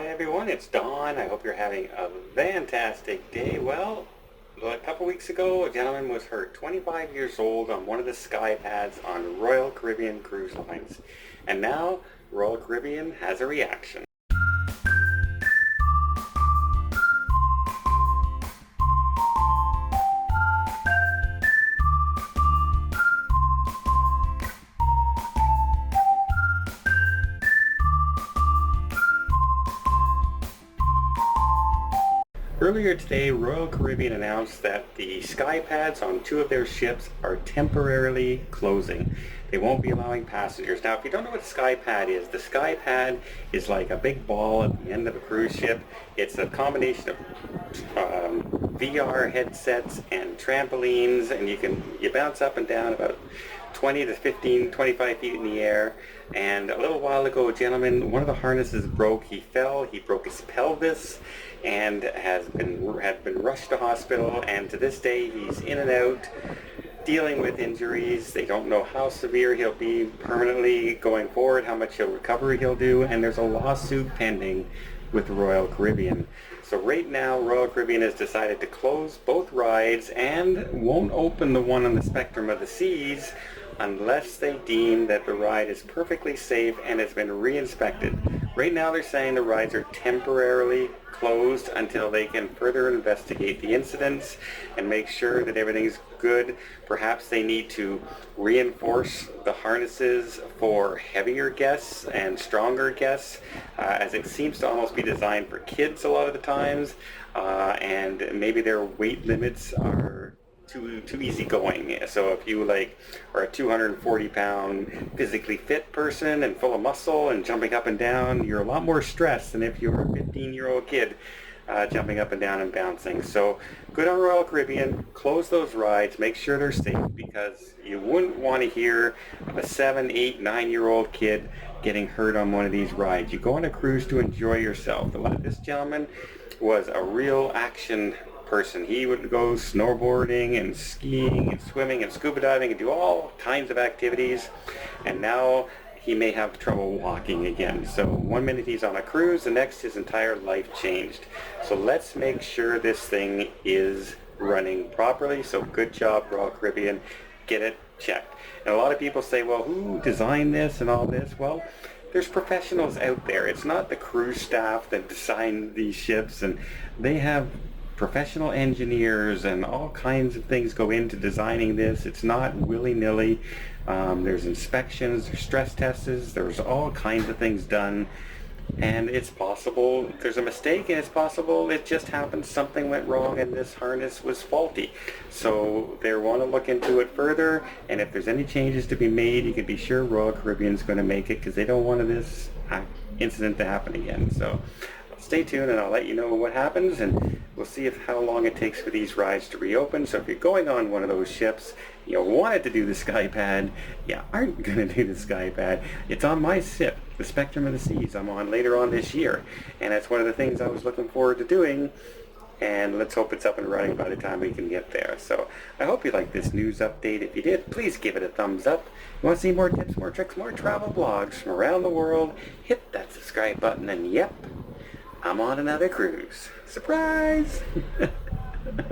Hi everyone, it's Don. I hope you're having a fantastic day. Well, a couple weeks ago, a gentleman was hurt, 25 years old, on one of the Skypads on Royal Caribbean cruise lines. And now, Royal Caribbean has a reaction. Earlier today, Royal Caribbean announced that the Skypads on two of their ships are temporarily closing. They won't be allowing passengers. Now, if you don't know what a Skypad is, the Skypad is like a big ball at the end of a cruise ship. It's a combination of VR headsets and trampolines, and you bounce up and down about 20 to 15, 25 feet in the air. And a little while ago, a gentleman, one of the harnesses broke. He fell, he broke his pelvis, and had been rushed to hospital. And to this day, he's in and out, dealing with injuries. They don't know how severe he'll be permanently going forward, how much recovery he'll do, and there's a lawsuit pending with Royal Caribbean. So right now, Royal Caribbean has decided to close both rides and won't open the one on the Spectrum of the Seas unless they deem that the ride is perfectly safe and has been re-inspected. Right now they're saying the rides are temporarily closed until they can further investigate the incidents and make sure that everything's good. Perhaps they need to reinforce the harnesses for heavier guests and stronger guests, as it seems to almost be designed for kids a lot of the times, and maybe their weight limits are too easy going. So if you are a 240-pound physically fit person and full of muscle and jumping up and down, you're a lot more stressed than if you're a 15-year-old kid jumping up and down and bouncing. So good on Royal Caribbean. Close those rides, make sure they're safe, because you wouldn't want to hear of a 7, 8, 9-year-old kid getting hurt on one of these rides. You go on a cruise to enjoy yourself. This gentleman was a real action person. He would go snowboarding and skiing and swimming and scuba diving and do all kinds of activities, and now he may have trouble walking again. So one minute he's on a cruise, the next his entire life changed. So let's make sure this thing is running properly. So good job, Royal Caribbean. Get it checked. And a lot of people say, well, who designed this and all this? Well, there's professionals out there. It's not the cruise staff that designed these ships, and they have professional engineers and all kinds of things go into designing this. It's not willy-nilly. There's inspections, there's stress tests, there's all kinds of things done, and it's possible there's a mistake, and it's possible it just happened, something went wrong and this harness was faulty. So they want to look into it further, and if there's any changes to be made, you can be sure Royal Caribbean's going to make it, because they don't want this incident to happen again. So stay tuned and I'll let you know what happens, and we'll see how long it takes for these rides to reopen. So if you're going on one of those ships, you wanted to do the Skypad, you aren't going to do the Skypad. It's on my ship, the Spectrum of the Seas. I'm on later on this year, and that's one of the things I was looking forward to doing, and let's hope it's up and running by the time we can get there. So I hope you liked this news update. If you did, please give it a thumbs up. You want to see more tips, more tricks, more travel blogs from around the world, hit that subscribe button, and yep, I'm on another cruise. Surprise!